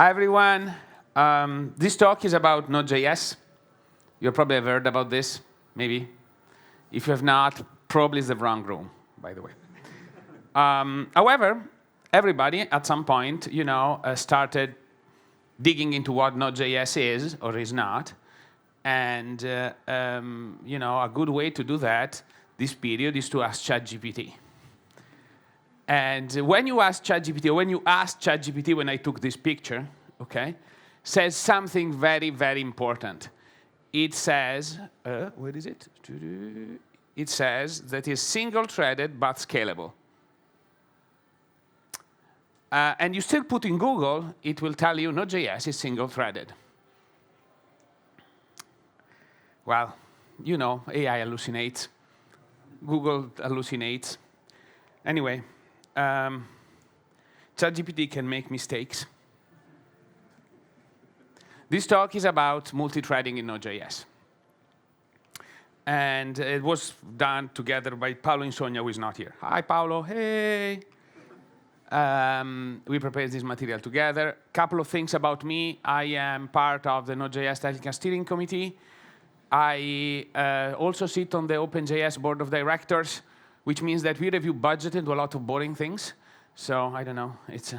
Hi, everyone. This talk is about Node.js. You probably have heard about this, maybe. If you have not, probably it's the wrong room, by the way. However, everybody at some point, started digging into what Node.js is or is not. And a good way to do that this period is to ask ChatGPT. And when you ask ChatGPT, or when you asked ChatGPT when I took this picture, okay, says something very, very important. It says, where is it? It says that it's single-threaded but scalable. And you still put in Google, it will tell you Node.js is single-threaded. Well, AI hallucinates. Google hallucinates. Anyway, ChatGPT can make mistakes. This talk is about multi-threading in Node.js. And it was done together by Paolo Insogna, who is not here. Hi, Paolo. Hey. We prepared this material together. Couple of things about me. I am part of the Node.js Technical Steering Committee. I also sit on the OpenJS Board of Directors, which means that we review budget and do a lot of boring things. So I don't know, it's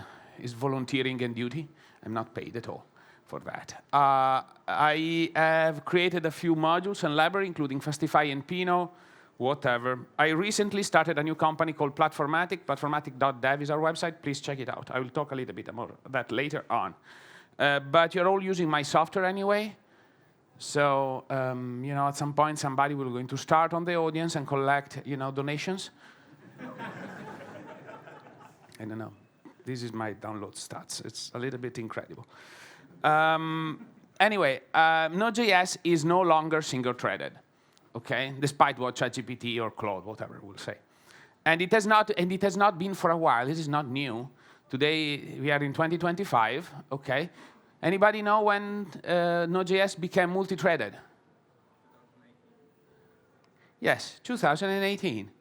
volunteering and duty. I'm not paid at all for that. I have created a few modules and libraries, including Fastify and Pino, whatever. I recently started a new company called Platformatic. Platformatic.dev is our website. Please check it out. I will talk a little bit more about that later on. But you're all using my software anyway. So, at some point, somebody will going to start on the audience and collect, donations. I don't know. This is my download stats. It's a little bit incredible. Anyway, Node.js is no longer single-threaded, okay? Despite what ChatGPT or Claude, whatever, will say. And it has not been for a while. This is not new. Today, we are in 2025, okay? Anybody know when Node.js became multi-threaded? Yes, 2018.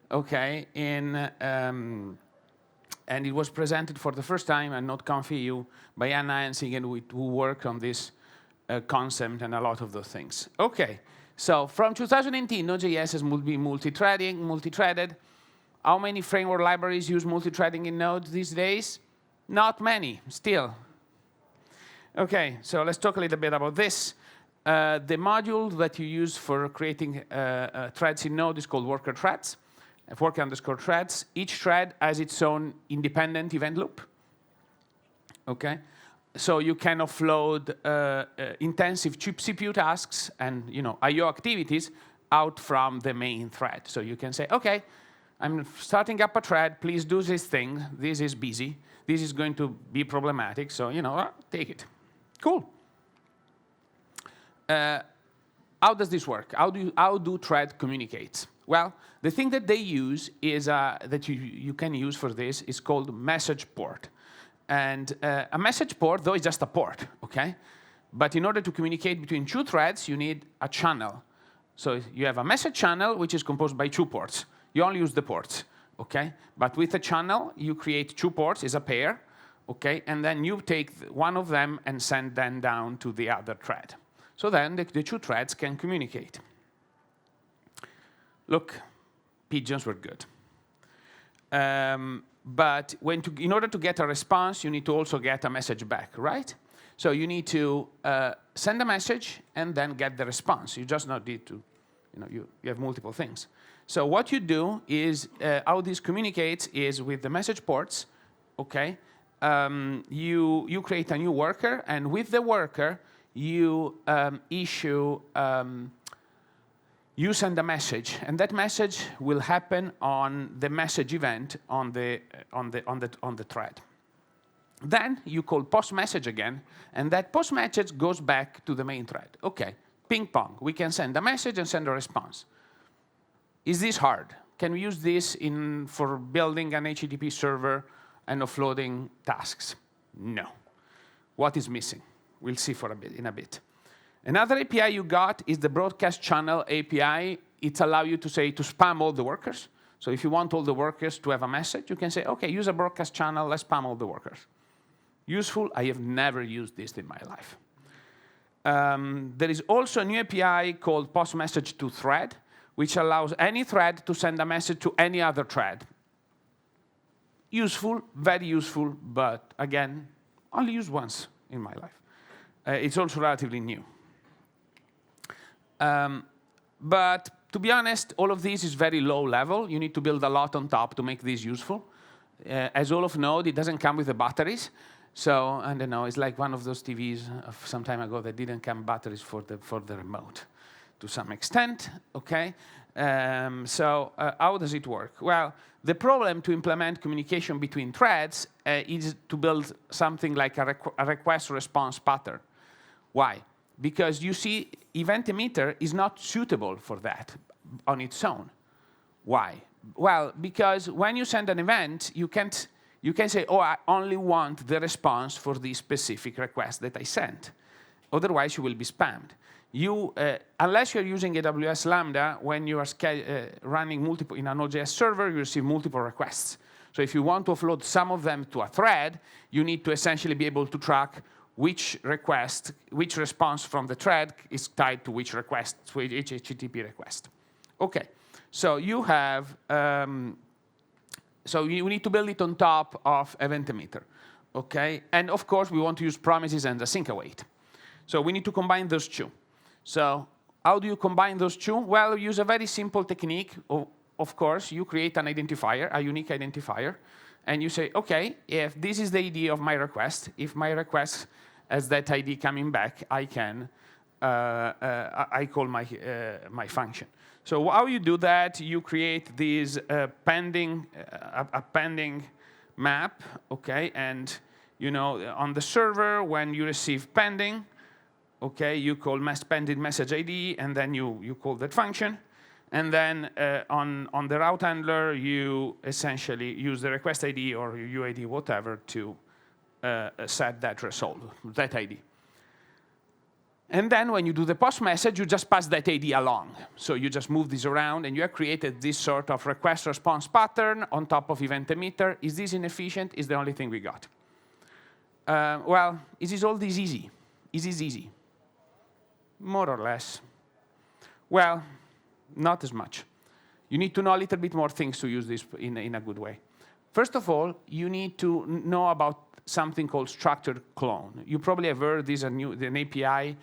Okay, and it was presented for the first time at NodeConf.eu by Anna Ensing, who worked on this concept and a lot of those things. Okay, so from 2018, Node.js has been multi-threaded. How many framework libraries use multi-threading in Node these days? Not many, still. Okay, so let's talk a little bit about this. The module that you use for creating threads in Node is called worker threads, worker_threads. Each thread has its own independent event loop. Okay, so you can offload intensive CPU tasks and I/O activities out from the main thread. So you can say, okay, I'm starting up a thread. Please do this thing. This is busy. This is going to be problematic. So take it. Cool. How does this work? How do threads communicate? Well, the thing that they use is that you can use for this is called message port. And a message port, though, is just a port, okay? But in order to communicate between two threads, you need a channel. So you have a message channel, which is composed by two ports. You only use the ports, okay? But with a channel, you create two ports, is a pair. Okay, and then you take one of them and send them down to the other thread. So then the two threads can communicate. Look, pigeons were good. But in order to get a response, you need to also get a message back, right? So you need to send a message and then get the response. You just not need to, you have multiple things. So what you do is, how this communicates is with the message ports, okay? You create a new worker, and with the worker, you you send a message, and that message will happen on the message event on the thread. Then you call post message again, and that post message goes back to the main thread. Okay, ping pong. We can send a message and send a response. Is this hard? Can we use this for building an HTTP server and offloading tasks? No. What is missing? We'll see in a bit. Another API you got is the broadcast channel API. It allows you to spam all the workers. So if you want all the workers to have a message, you can say, okay, use a broadcast channel, let's spam all the workers. Useful? I have never used this in my life. There is also a new API called postMessage2Thread, which allows any thread to send a message to any other thread. Useful, very useful, but again, only used once in my life. It's also relatively new. But to be honest, all of this is very low level. You need to build a lot on top to make this useful. As all of Node, it doesn't come with the batteries. So, I don't know, it's like one of those TVs of some time ago that didn't come batteries for the remote, to some extent, okay? How does it work? Well, the problem to implement communication between threads is to build something like a request-response pattern. Why? Because you see, event emitter is not suitable for that on its own. Why? Well, because when you send an event, you can say, oh, I only want the response for this specific request that I sent. Otherwise, you will be spammed. Unless you're using AWS Lambda, when you are running multiple in a Node.js server, you receive multiple requests. So if you want to offload some of them to a thread, you need to essentially be able to track which response from the thread is tied to which request, to each HTTP request. Okay, so you have, so you need to build it on top of event emitter, okay? And of course, we want to use promises and async await. So we need to combine those two. So how do you combine those two? Well, use a very simple technique. Of course, you create an identifier, a unique identifier, and you say, okay, if this is the ID of my request, if my request has that ID coming back, I can I call my function. So how you do that? You create this pending map, okay, and on the server when you receive pending. Okay, you call pending message ID, and then you call that function. And then on the route handler, you essentially use the request ID or UID, whatever, to set that result, that ID. And then when you do the post message, you just pass that ID along. So you just move this around, and you have created this sort of request-response pattern on top of event emitter. Is this inefficient? Is the only thing we got. Well, is all this easy? Is this easy? More or less. Well, not as much. You need to know a little bit more things to use this in a good way. First of all, you need to know about something called structured clone. You probably have heard this an API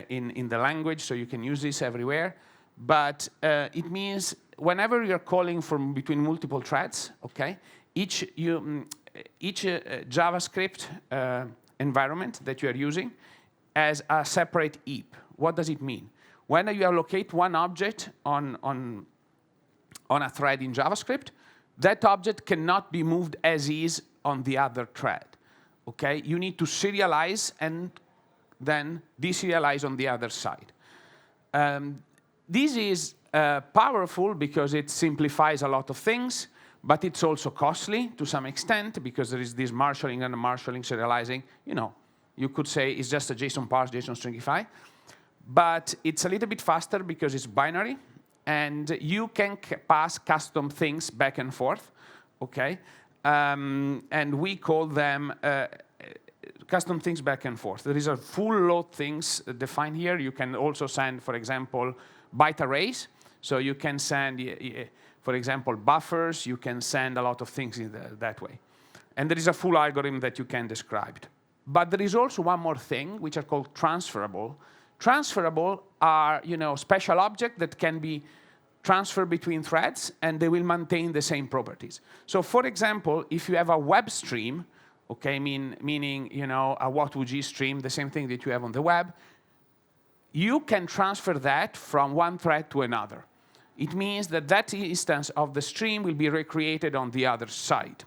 in the language, so you can use this everywhere. But it means whenever you're calling from between multiple threads, okay, each JavaScript environment that you are using as a separate heap. What does it mean? When you allocate one object on a thread in JavaScript, that object cannot be moved as is on the other thread. Okay? You need to serialize and then deserialize on the other side. This is powerful because it simplifies a lot of things, but it's also costly to some extent because there is this marshalling and marshalling, serializing. You could say it's just a JSON parse, JSON stringify. But it's a little bit faster because it's binary, and you can pass custom things back and forth, okay? And we call them custom things back and forth. There is a full load things defined here. You can also send, for example, byte arrays. So you can send, for example, buffers. You can send a lot of things in that way. And there is a full algorithm that you can describe. But there is also one more thing, which are called transferable. Transferable are, special objects that can be transferred between threads, and they will maintain the same properties. So, for example, if you have a web stream, okay, meaning, a WhatWG stream, the same thing that you have on the web, you can transfer that from one thread to another. It means that that instance of the stream will be recreated on the other side.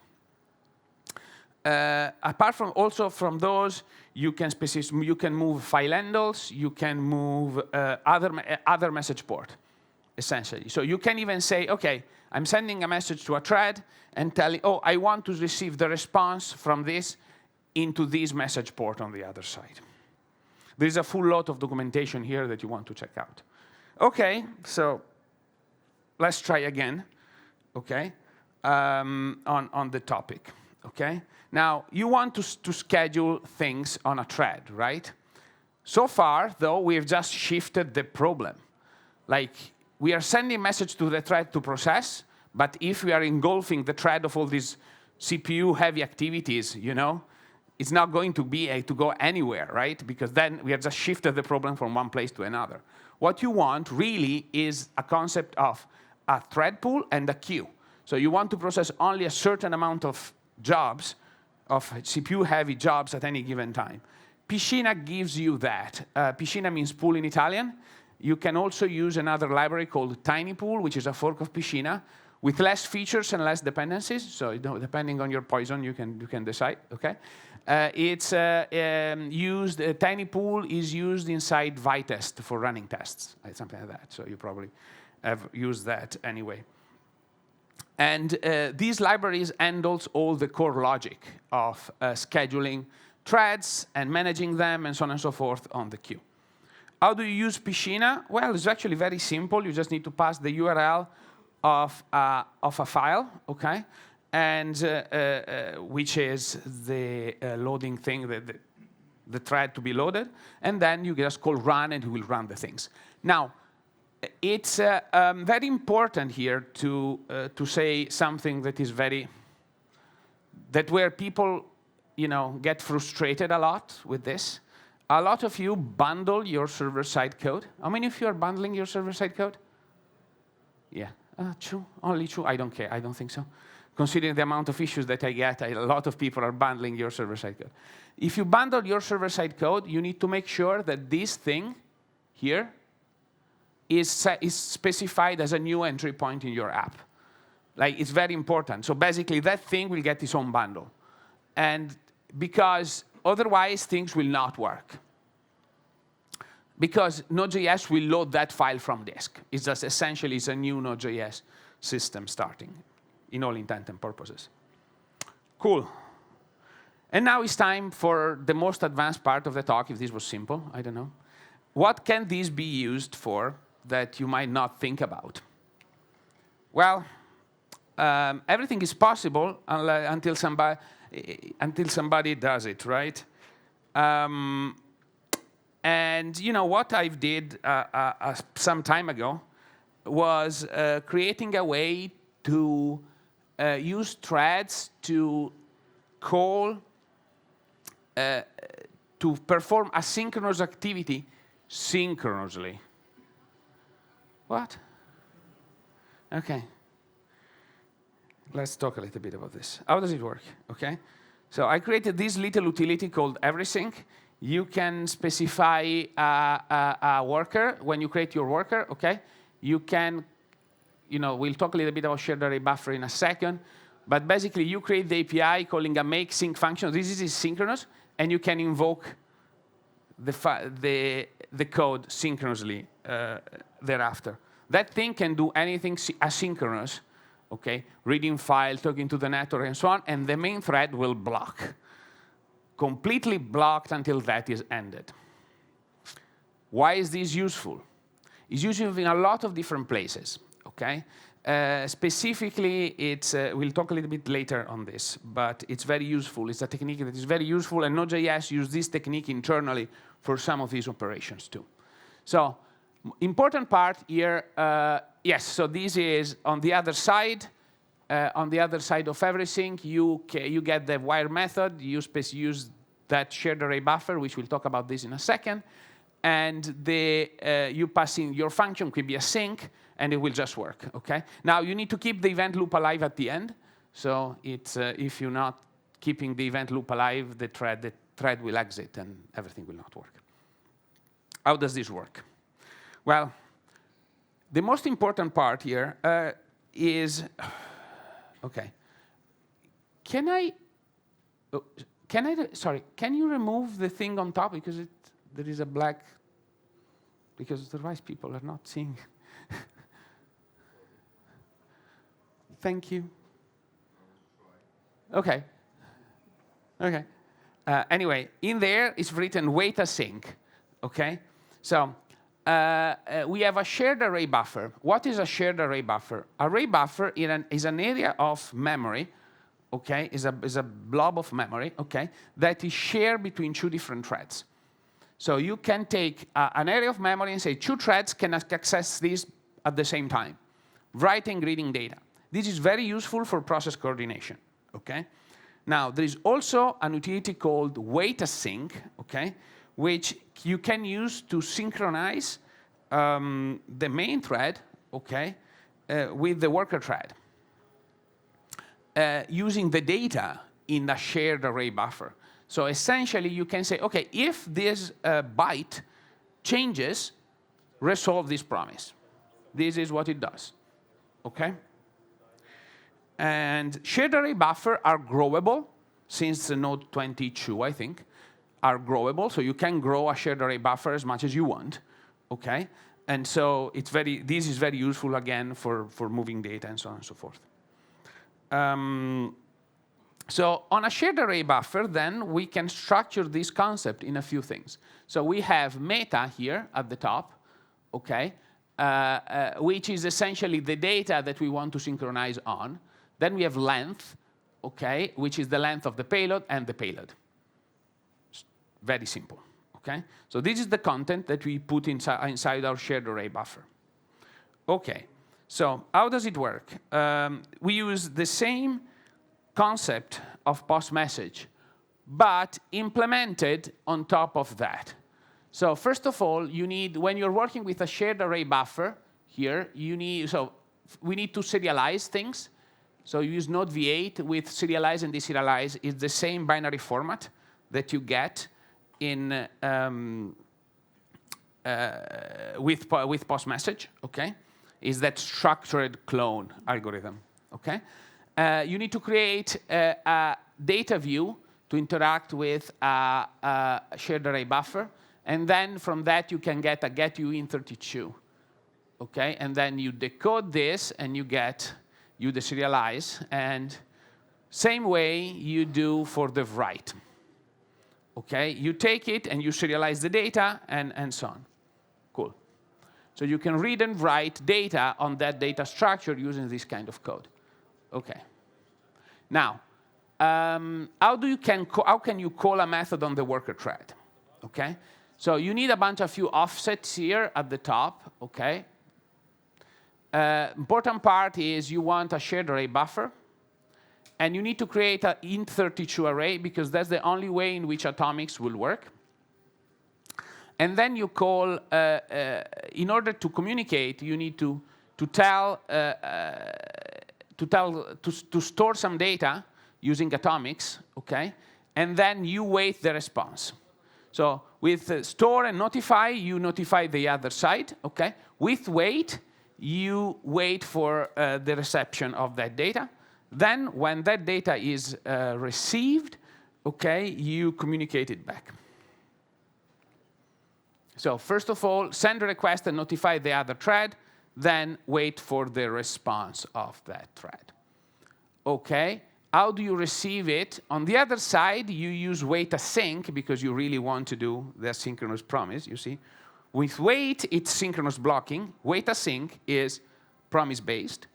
Apart from also from those, you can move file handles, you can move other message port, essentially. So you can even say, okay, I'm sending a message to a thread and telling, oh, I want to receive the response from this into this message port on the other side. There is a full lot of documentation here that you want to check out. Okay, so let's try again, okay, on the topic. okay? Now, you want to schedule things on a thread, right? So far, though, we have just shifted the problem. Like, we are sending message to the thread to process, but if we are engulfing the thread of all these CPU-heavy activities, you know, it's not going to be to go anywhere, right? Because then we have just shifted the problem from one place to another. What you want really is a concept of a thread pool and a queue. So you want to process only a certain amount of jobs, of CPU-heavy jobs at any given time. Piscina gives you that. Piscina means pool in Italian. You can also use another library called TinyPool, which is a fork of Piscina, with less features and less dependencies. So you know, depending on your poison, you can decide. Okay, it's used. TinyPool is used inside Vitest for running tests, something like that. So you probably have used that anyway. And these libraries handle all the core logic of scheduling threads and managing them and so on and so forth on the queue. How do you use Piscina? Well, it's actually very simple. You just need to pass the URL of a file, okay? And which is the loading thing, the thread to be loaded. And then you just call run and it will run the things. Now, it's very important here to say something that is where people, you know, get frustrated a lot with this. A lot of you bundle your server-side code. How many of you are bundling your server-side code? Yeah, true, only true. I don't care, I don't think so. Considering the amount of issues that I get, a lot of people are bundling your server-side code. If you bundle your server-side code, you need to make sure that this thing here is specified as a new entry point in your app. Like, it's very important. So basically, that thing will get its own bundle. And because otherwise, things will not work. Because Node.js will load that file from disk. It's just essentially it's a new Node.js system starting, in all intent and purposes. Cool. And now it's time for the most advanced part of the talk, if this was simple, I don't know. What can this be used for that you might not think about? Well, everything is possible until somebody does it, right? And you know what I did some time ago was creating a way to use threads to call, to perform asynchronous activity synchronously. What? Okay. Let's talk a little bit about this. How does it work? Okay. So I created this little utility called everysync. You can specify a worker when you create your worker. Okay. You can, you know, we'll talk a little bit about shared array buffer in a second. But basically, you create the API calling a make sync function. This is synchronous, and you can invoke the code synchronously thereafter. That thing can do anything asynchronous, okay? Reading file, talking to the network, and so on, and the main thread will block. Completely blocked until that is ended. Why is this useful? It's useful in a lot of different places, okay? Specifically, it's, we'll talk a little bit later on this, but it's very useful. It's a technique that is very useful, and Node.js uses this technique internally for some of these operations too. So, important part here, yes, so this is on the other side. On the other side of everything, you get the wire method. You use that shared array buffer, which we'll talk about this in a second. And you pass in your function, could be async, and it will just work, okay? Now, you need to keep the event loop alive at the end. So it's, if you're not keeping the event loop alive, the thread will exit, and everything will not work. How does this work? Well, the most important part here is, okay. Sorry, can you remove the thing on top because there is a black, because otherwise people are not seeing. Thank you. Okay. Okay. Anyway, in there it's written wait async, okay? So we have a shared array buffer. What is a shared array buffer? Array buffer is an area of memory okay, is a blob of memory, okay, that is shared between two different threads. So you can take an area of memory and say two threads can access this at the same time, writing, reading data. This is very useful for process coordination, okay? Now, there is also an utility called wait async, okay, which you can use to synchronize the main thread, okay, with the worker thread, using the data in a shared array buffer. So essentially, you can say, okay, if this byte changes, resolve this promise. This is what it does, okay? And shared array buffer are growable, since the Node 22, I think, are growable. So you can grow a shared array buffer as much as you want, okay? And so this is very useful, again, for moving data and so on and so forth. So on a shared array buffer, then, we can structure this concept in a few things. So we have meta here at the top, okay, which is essentially the data that we want to synchronize on. Then we have length, okay, which is the length of the payload and the payload. Very simple, okay? So this is the content that we put inside our shared array buffer. Okay, so how does it work? We use the same concept of post message, but implemented on top of that. So first of all, you need, when you're working with a shared array buffer here, we need to serialize things. So you use Node v8 with serialize and deserialize. It's the same binary format that you get in with post message, okay? Is that structured clone algorithm, okay? You need to create a data view to interact with a shared array buffer, and then from that you can get a getUin32, okay? And then you decode this, and you deserialize, and same way you do for the write, okay? You take it and you serialize the data, and so on. Cool. So you can read and write data on that data structure using this kind of code. Okay. Now, how can you call a method on the worker thread? Okay. So you need a few offsets here at the top. Okay. Important part is you want a shared array buffer, and you need to create an int32 array because that's the only way in which atomics will work. And then you call, in order to communicate, you need to store some data using atomics, okay? And then you wait the response. So with store and notify, you notify the other side, okay? With wait, you wait for the reception of that data. Then when that data is received, okay, you communicate it back. So first of all, send a request and notify the other thread, then wait for the response of that thread. Okay, how do you receive it? On the other side, you use wait async because you really want to do the synchronous promise, you see. With wait, it's synchronous blocking. Wait async is promise-based.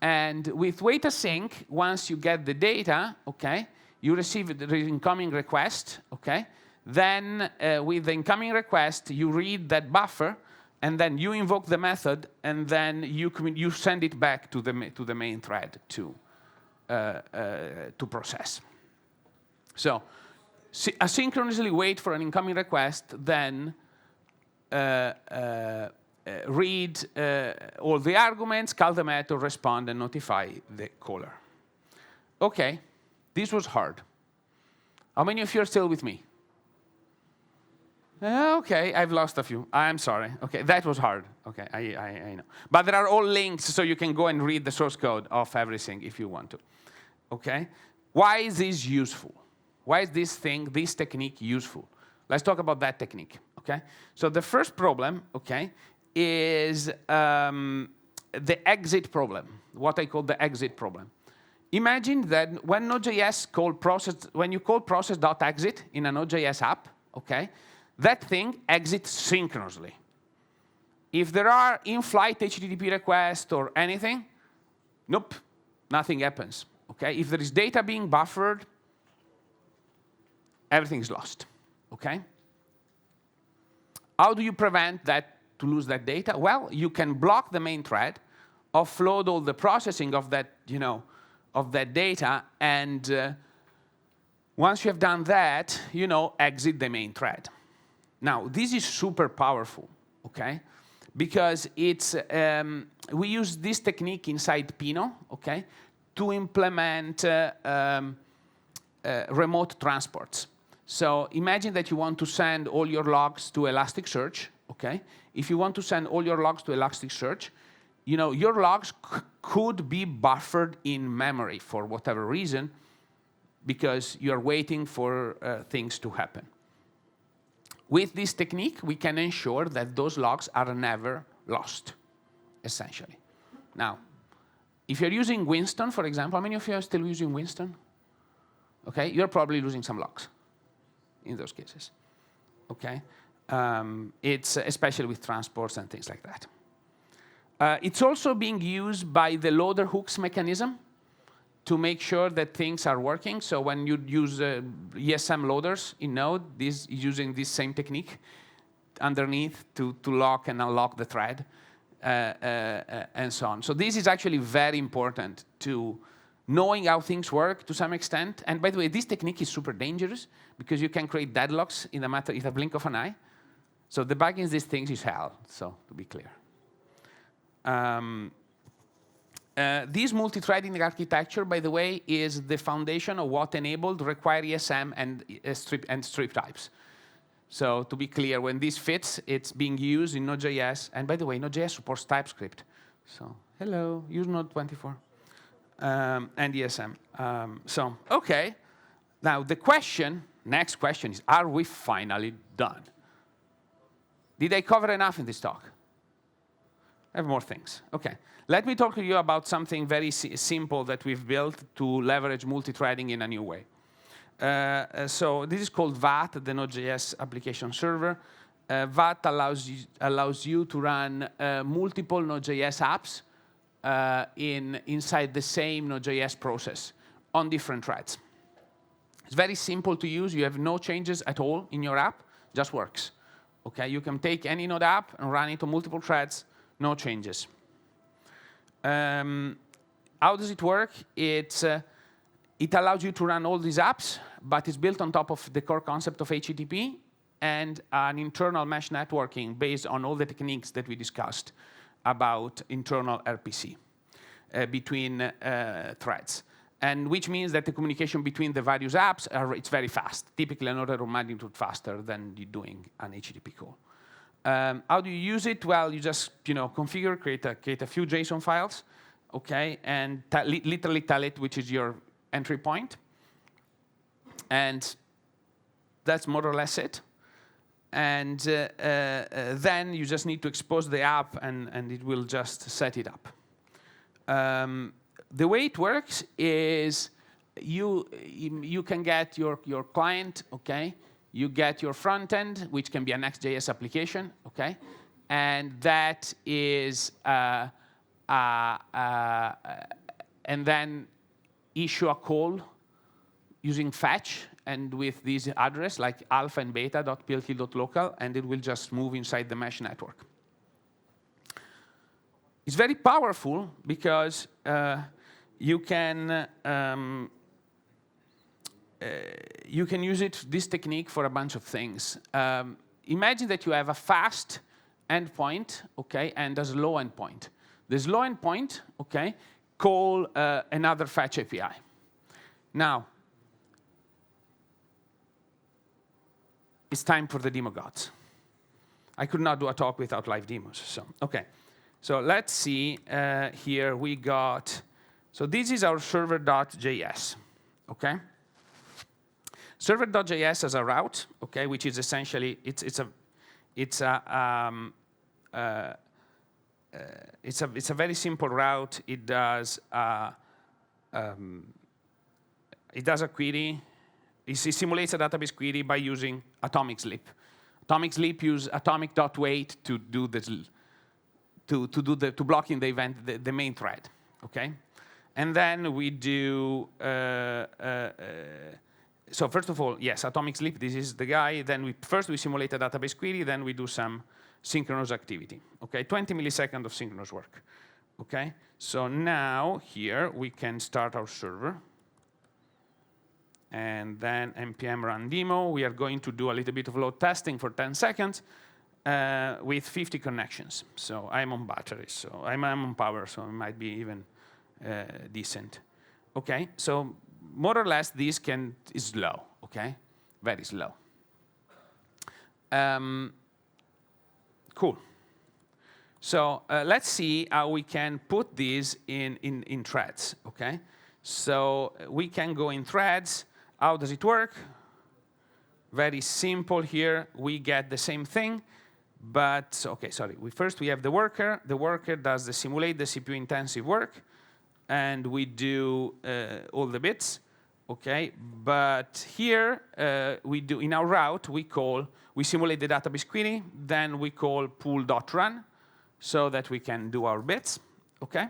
And with wait async, once you get the data, okay, you receive the incoming request, okay? Then with the incoming request, you read that buffer, and then you invoke the method, and then you send it back to the main thread to process. So asynchronously wait for an incoming request, then read all the arguments, call the method, respond, and notify the caller. Okay, this was hard. How many of you are still with me? Okay, I've lost a few. I'm sorry. Okay, that was hard. Okay, I know. But there are all links, so you can go and read the source code of everything if you want to. Okay? Why is this useful? Why is this technique useful? Let's talk about that technique. Okay? So the first problem, okay, is the exit problem, what I call the exit problem. Imagine that when Node.js when you call process.exit in a Node.js app, okay, that thing exits synchronously. If there are in-flight HTTP requests or anything, nope, nothing happens. Okay? If there is data being buffered, everything is lost. Okay? How do you prevent that to lose that data? Well, you can block the main thread, offload all the processing of that, of that data, and once you have done that, exit the main thread. Now, this is super powerful, okay? Because it's we use this technique inside Pinot, okay, to implement remote transports. So imagine that you want to send all your logs to Elasticsearch, okay? If you want to send all your logs to Elasticsearch, your logs could be buffered in memory for whatever reason, because you're waiting for things to happen. With this technique, we can ensure that those logs are never lost, essentially. Now, if you're using Winston, for example, how many of you are still using Winston? Okay, you're probably losing some logs in those cases. Okay, it's especially with transports and things like that. It's also being used by the loader hooks mechanism to make sure that things are working. So when you use ESM loaders in Node, this is using this same technique underneath to lock and unlock the thread, and so on. So this is actually very important to knowing how things work to some extent. And by the way, this technique is super dangerous because you can create deadlocks in a blink of an eye. So debugging these things is hell, so to be clear. This multi-threading architecture, by the way, is the foundation of what enabled require ESM and strip types. So to be clear, when this fits, it's being used in Node.js. And by the way, Node.js supports TypeScript. So hello, use Node 24. And ESM. So, OK. Now, next question is, are we finally done? Did I cover enough in this talk? I have more things. OK. Let me talk to you about something very simple that we've built to leverage multi-threading in a new way. So this is called VAT, the Node.js application server. VAT allows you to run multiple Node.js apps inside the same Node.js process on different threads. It's very simple to use. You have no changes at all in your app. Just works. Okay, you can take any Node app and run it on multiple threads. No changes. How does it work? It allows you to run all these apps, but it's built on top of the core concept of HTTP and an internal mesh networking based on all the techniques that we discussed about internal RPC between threads. And which means that the communication between the various apps, it's very fast, typically an order of magnitude faster than you doing an HTTP call. How do you use it? Well, you just configure, create a few JSON files, okay, and literally tell it which is your entry point. And that's more or less it. And then you just need to expose the app, and it will just set it up. The way it works is you can get your client, okay? You get your front end, which can be a Next.js application, okay? And that is, and then issue a call using fetch and with this address like alpha and beta.plt.local, and it will just move inside the mesh network. It's very powerful because you can use this technique for a bunch of things. Imagine that you have a fast endpoint, okay, and a slow endpoint. The slow endpoint, okay, call another fetch API. Now, it's time for the demo gods. I could not do a talk without live demos. So, okay. So let's see. Here we got. So this is our server.js. Okay. Server.js has a route. Okay, which is essentially it's a very simple route. It does a query. It simulates a database query by using atomic sleep. Atomic sleep use atomic.wait to do this to blocking the event, the main thread. Okay, And then we do, so first of all, yes, atomic sleep, this is the guy. Then first we simulate a database query, then we do some synchronous activity. Okay, 20 milliseconds of synchronous work. Okay, so now here we can start our server. And then npm run demo. We are going to do a little bit of load testing for 10 seconds with 50 connections. So I'm on battery, so I'm on power, so it might be even decent. Okay, so more or less this is slow, okay? Very slow. Cool. So let's see how we can put these in threads, okay? So we can go in threads. How does it work? Very simple here. We get the same thing, but, okay, sorry. First we have the worker. The worker does the simulate the CPU intensive work, and we do all the bits, okay? But here we do, in our route, we simulate the database query, then we call pool.run so that we can do our bits, okay?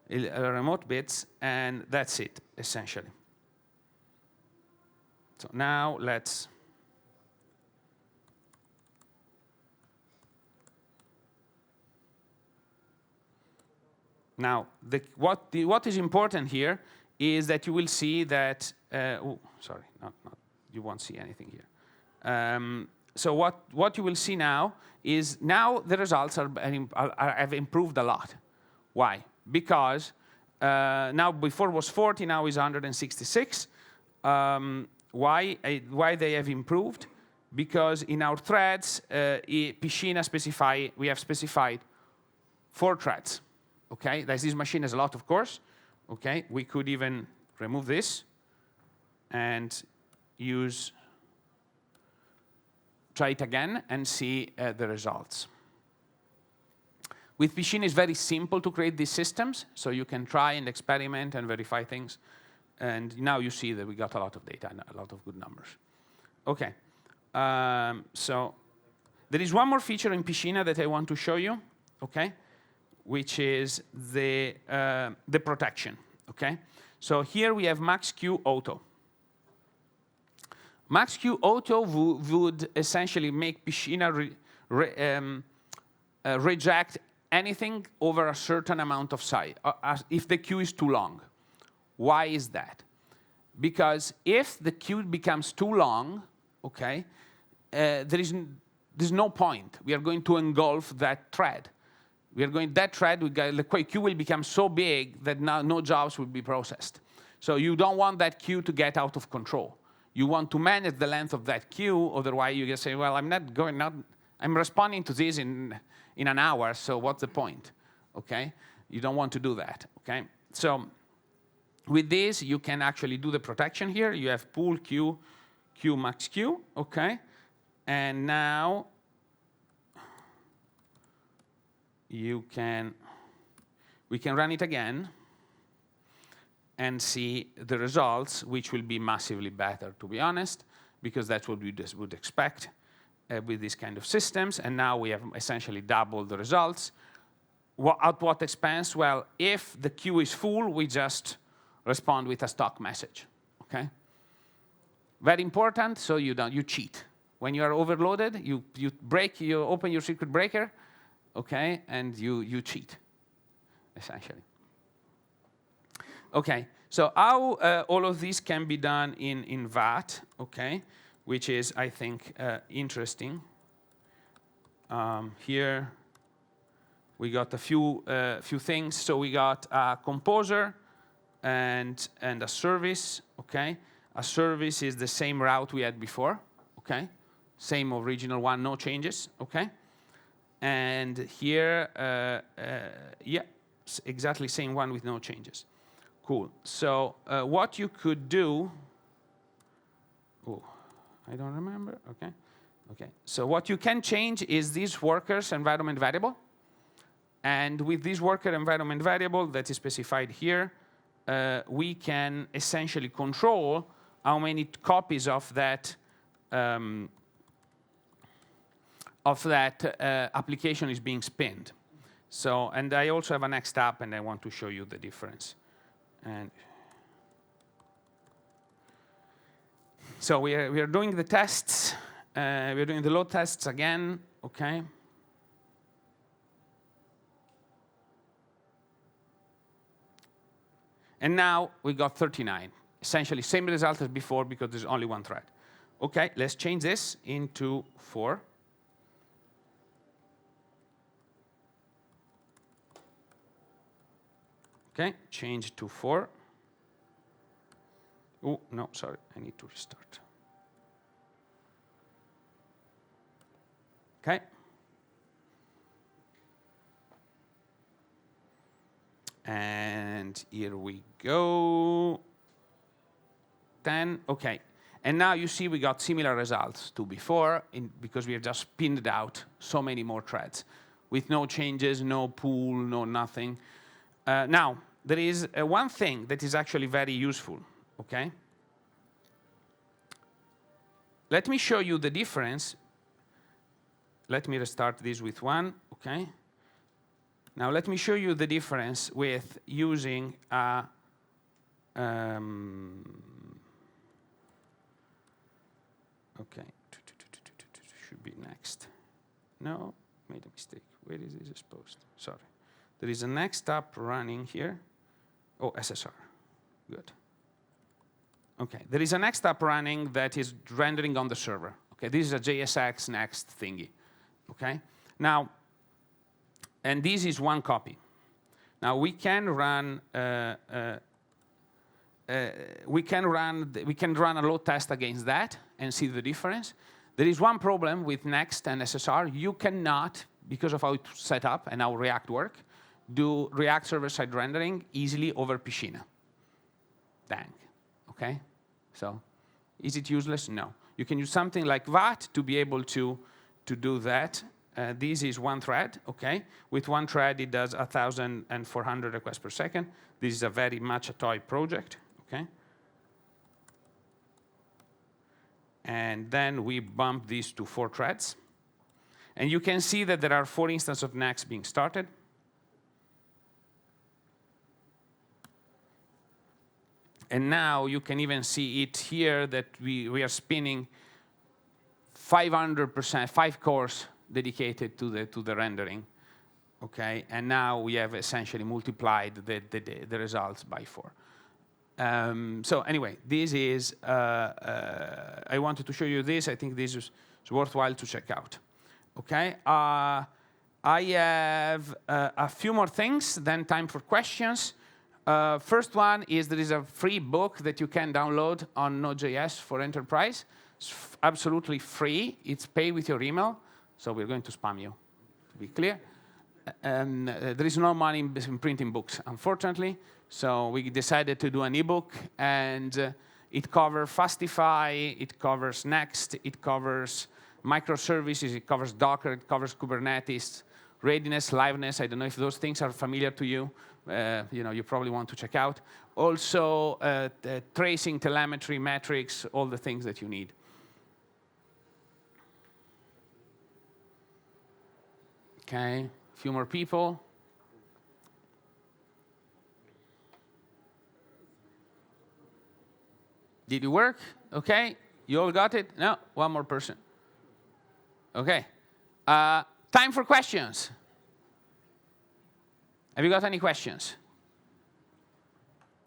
Remote bits, and that's it, essentially. So now let's what is important here is that you will see that oh, sorry, not you won't see anything here. So what you will see now is the results have improved a lot. Why? Because now before was 40, now is 166. Why they have improved? Because in our threads, Piscina we have specified 4 threads. Okay, this machine has a lot, of course. Okay, we could even remove this and try it again and see the results. With Piscina, it's very simple to create these systems, so you can try and experiment and verify things. And now you see that we got a lot of data and a lot of good numbers. Okay, so there is one more feature in Piscina that I want to show you, okay, which is the protection, okay? So here we have MaxQ Auto. MaxQ Auto would essentially make Piscina reject anything over a certain amount of size, if the queue is too long. Why is that? Because if the queue becomes too long, okay, there's no point. We are going to engulf that thread. The queue will become so big that now no jobs will be processed. So you don't want that queue to get out of control. You want to manage the length of that queue, otherwise you just say, well, I'm responding to this in an hour, so what's the point, okay? You don't want to do that, okay? So with this, you can actually do the protection here. You have pool Q, Q max Q, okay? And now we can run it again and see the results, which will be massively better, to be honest, because that's what we just would expect with these kind of systems. And now we have essentially doubled the results. At what expense? Well, if the queue is full, we just respond with a stock message, okay? Very important, so you cheat. When you are overloaded, you open your secret breaker, okay, and you cheat, essentially. Okay, so how all of this can be done in VAT, okay, which is, I think, interesting. Here we got a few things. So we got a composer and a service, okay? A service is the same route we had before, okay? Same original one, no changes, okay? And here, yeah, exactly same one with no changes. Cool. So what you could do, oh, I don't remember, okay. Okay, so what you can change is this worker's environment variable. And with this worker environment variable that is specified here, we can essentially control how many copies of that application is being spinned. So, and I also have a next app, and I want to show you the difference. And so we are doing the tests. We're doing the load tests again, okay? And now we got 39. Essentially, same result as before because there's only one thread. Okay, let's change this into 4. Okay, change to 4. Oh, no, sorry, I need to restart. Okay. And here we go. 10, okay. And now you see we got similar results to before because we have just pinned out so many more threads with no changes, no pool, no nothing. Now, there is one thing that is actually very useful, okay? Let me show you the difference. Let me restart this with 1, okay? Now, let me show you the difference with using a okay, should be next. No, made a mistake. Where is this exposed? Sorry. There is a next app running here. Oh, SSR. Good. Okay, there is a next app running that is rendering on the server. Okay, this is a JSX next thingy. Okay, now, and this is one copy. Now we can run we can run a load test against that and see the difference. There is one problem with Next and SSR. You cannot, because of how it's set up and how React work, do React server-side rendering easily over Piscina. Dang. Okay? So, is it useless? No. You can use something like that to be able to do that. This is one thread, okay? With one thread, it does 1,400 requests per second. This is a very much a toy project, okay? And then we bump these to 4 threads. And you can see that there are 4 instances of Next being started. And now you can even see it here that we are spinning 500%, 5 cores dedicated to the rendering, okay? And now we have essentially multiplied the results by 4. So anyway, this is, I wanted to show you this. I think this is worthwhile to check out, okay? I have a few more things, then time for questions. First one is there is a free book that you can download on Node.js for Enterprise. It's absolutely free. It's pay with your email. So we're going to spam you, to be clear. There is no money in printing books, unfortunately. So we decided to do an ebook, and it covers Fastify, it covers Next, it covers microservices, it covers Docker, it covers Kubernetes, readiness, liveness. I don't know if those things are familiar to you. You probably want to check out. Also, tracing, telemetry, metrics, all the things that you need. Okay, a few more people. Did it work? Okay, you all got it? No, one more person. Okay, time for questions. Have you got any questions?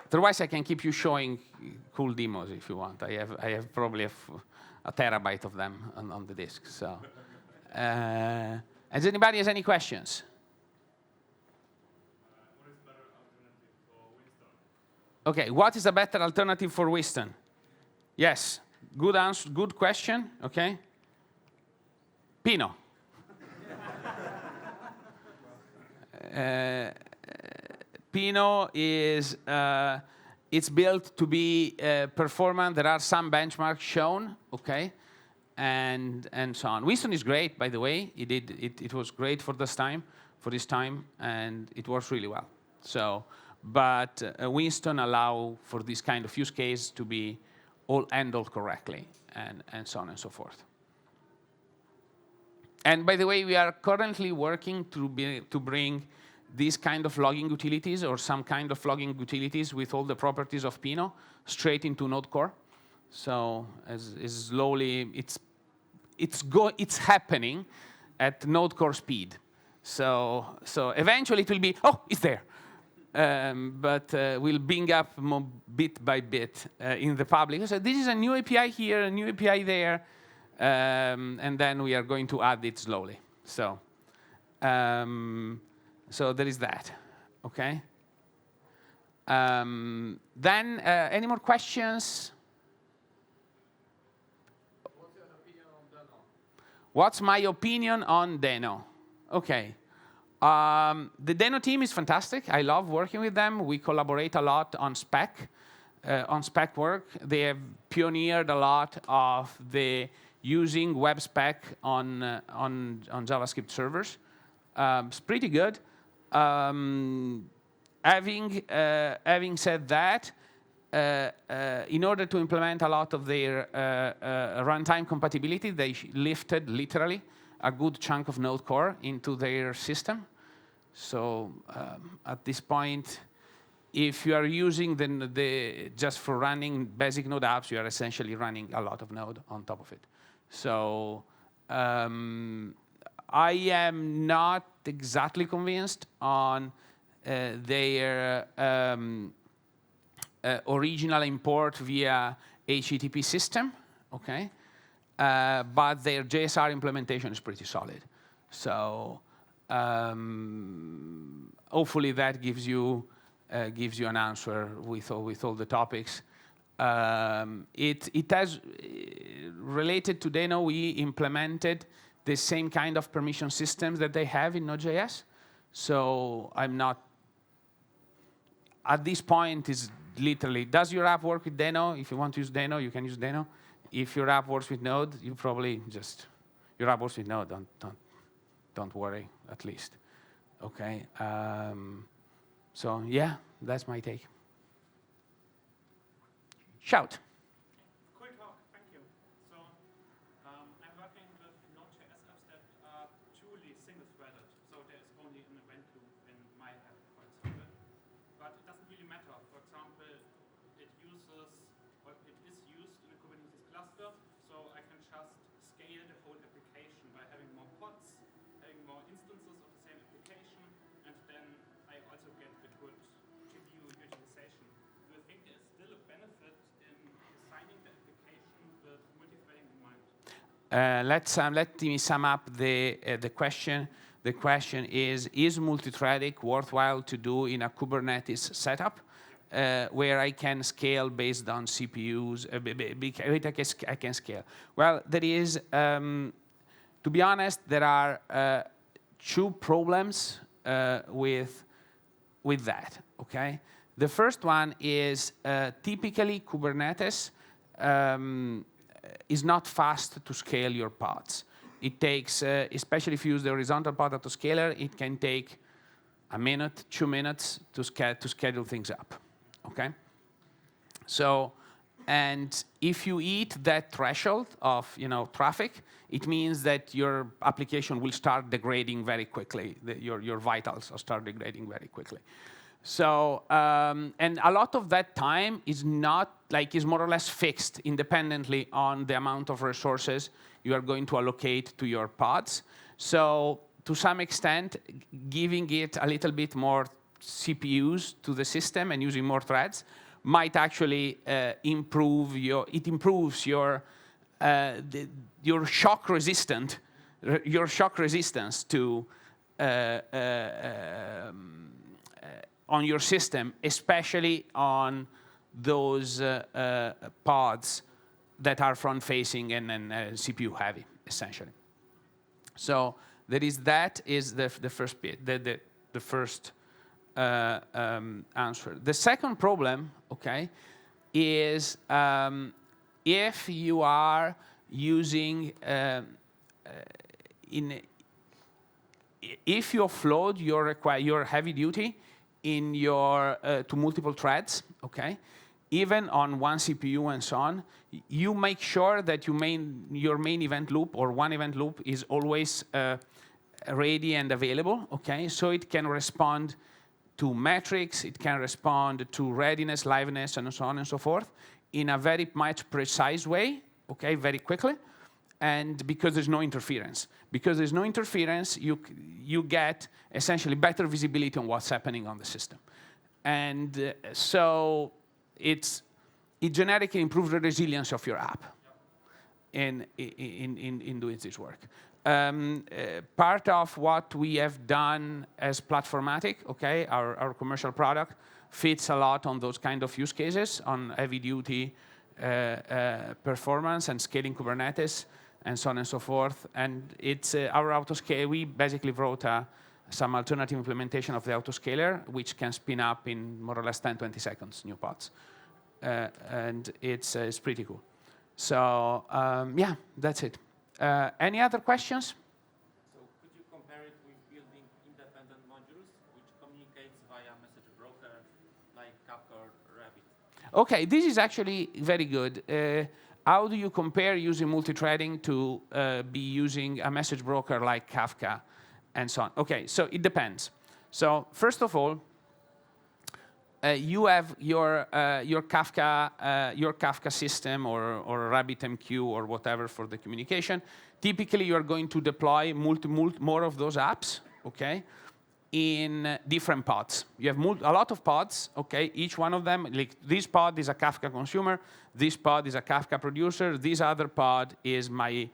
Otherwise, I can keep you showing cool demos if you want. I have probably a terabyte of them on the disk. So, does anybody has any questions? What is a better alternative for Winston? Okay, what is a better alternative for Winston? Yes, good answer, good question. Okay, Pino. Pino is it's built to be performant. There are some benchmarks shown, okay, and so on. Winston is great, by the way. It was great for this time, and it works really well. So, but Winston allow for this kind of use case to be all handled correctly, and so on and so forth. And by the way, we are currently working to bring these kind of logging utilities or some kind of logging utilities with all the properties of Pinot straight into Node Core. So as slowly, it's happening at Node Core speed. So eventually it will be, oh, it's there. But we'll bring up more bit by bit in the public. So this is a new API here, a new API there, and then we are going to add it slowly. So there is that, okay? Then, any more questions? What's your opinion on Deno? What's my opinion on Deno? Okay. The Deno team is fantastic. I love working with them. We collaborate a lot on spec work. They have pioneered a lot of the using web spec on JavaScript servers. It's pretty good. Having said that, in order to implement a lot of their runtime compatibility, they lifted literally a good chunk of Node Core into their system. So at this point, if you are using the just for running basic Node apps, you are essentially running a lot of Node on top of it. So I am not exactly convinced on their original import via HTTP system, okay? But their JSR implementation is pretty solid. So hopefully that gives you an answer with all the topics. It has related to Deno. We implemented the same kind of permission systems that they have in Node.js. So I'm not at this point. Is literally, does your app work with Deno? If you want to use Deno, you can use Deno. If your app works with Node, you probably just your app works with Node. Don't worry, at least. Okay. So yeah, that's my take. Shout. Cool talk, thank you. So I'm working with Node.js apps that are truly single-threaded. So there is only an event loop in my app, for example. But it doesn't really matter. For example, it is used in a Kubernetes cluster, so I can just scale the whole application by having more pods, having more instances of the same application, and then I also get the good GPU utilization. Do you think there is still a benefit in designing the application with multithreading in mind? Let me sum up the question. The question is multithreading worthwhile to do in a Kubernetes setup where I can scale based on CPUs? I can scale. Well, there is, to be honest, there are two problems with that, okay? The first one is typically Kubernetes is not fast to scale your pods. It takes, especially if you use the horizontal pod autoscaler, it can take a minute, 2 minutes to schedule things up, okay? So, and if you hit that threshold of traffic, it means that your application will start degrading very quickly. Your vitals will start degrading very quickly. So, and a lot of that time is is more or less fixed independently on the amount of resources you are going to allocate to your pods. So, to some extent, giving it a little bit more CPUs to the system and using more threads might actually improves your shock resistance to on your system, especially on those pods that are front-facing and CPU heavy, essentially. So there is that is the first bit, the first answer. The second problem, okay, is if you are using if you offload your heavy duty in your to multiple threads, okay, even on one CPU and so on, you make sure that your main event loop or one event loop is always ready and available, okay? So it can respond to metrics, it can respond to readiness, liveness, and so on and so forth in a very much precise way, okay, very quickly, and because there's no interference. Because there's no interference, you get essentially better visibility on what's happening on the system. And so it generically improves the resilience of your app in doing this work. Part of what we have done as Platformatic, okay, our commercial product, fits a lot on those kind of use cases, on heavy-duty performance and scaling Kubernetes, and so on and so forth. And it's our autoscale. We basically wrote some alternative implementation of the autoscaler, which can spin up in more or less 10, 20 seconds, new pods. And it's pretty cool. So yeah, that's it. Any other questions? So could you compare it with building independent modules which communicates via message broker like Kafka or Rabbit? Okay, this is actually very good. How do you compare using multithreading to be using a message broker like Kafka and so on? Okay, so it depends. So first of all, you have your Kafka system or RabbitMQ or whatever for the communication. Typically, you are going to deploy more of those apps, okay, in different pods. You have a lot of pods, okay. Each one of them, like this pod is a Kafka consumer, this pod is a Kafka producer, this other pod is my,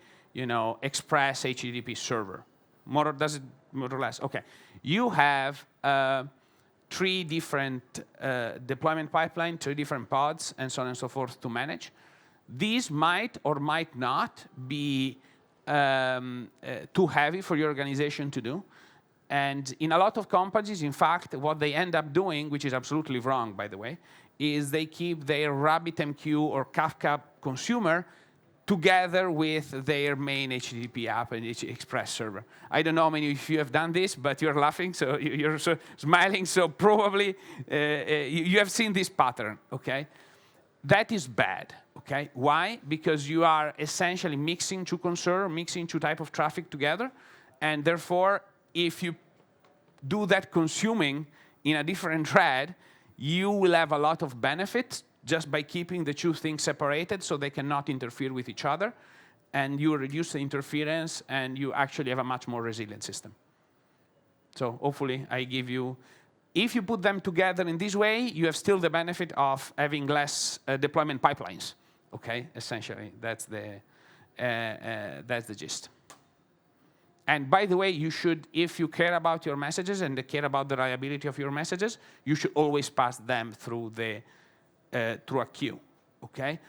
Express HTTP server. More or less, okay. You have 3 different deployment pipeline, 3 different pods, and so on and so forth to manage. These might or might not be too heavy for your organization to do. And in a lot of companies, in fact, what they end up doing, which is absolutely wrong, by the way, is they keep their RabbitMQ or Kafka consumer together with their main HTTP app and Express server. I don't know how many of you have done this, but you're laughing, so you're so smiling, so probably you have seen this pattern, okay? That is bad, okay? Why? Because you are essentially mixing 2 concerns, mixing 2 types of traffic together, and therefore, if you do that consuming in a different thread, you will have a lot of benefits just by keeping the 2 things separated so they cannot interfere with each other, and you reduce the interference, and you actually have a much more resilient system. So hopefully I give you, if you put them together in this way, you have still the benefit of having less deployment pipelines, okay? Essentially, that's the gist. And by the way, you should, if you care about your messages and care about the reliability of your messages, you should always pass them through through a queue, okay?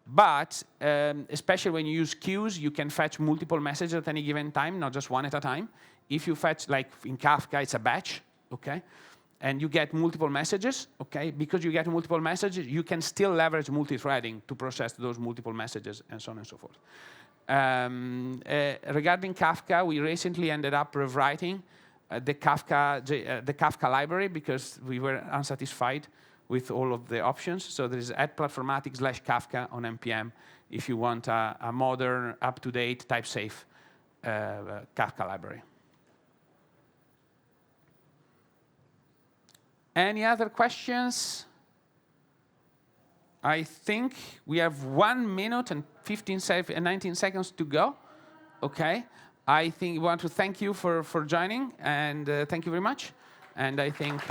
But especially when you use queues, you can fetch multiple messages at any given time, not just one at a time. If you fetch, like in Kafka, it's a batch, okay? And you get multiple messages, okay? Because you get multiple messages, you can still leverage multithreading to process those multiple messages and so on and so forth. Regarding Kafka, we recently ended up rewriting the Kafka library because we were unsatisfied with all of the options. So there is @platformatic/Kafka on NPM if you want a modern, up-to-date, type-safe Kafka library. Any other questions? I think we have 1 minute and 19 seconds to go. Okay. I think we want to thank you for joining, and thank you very much. And I think...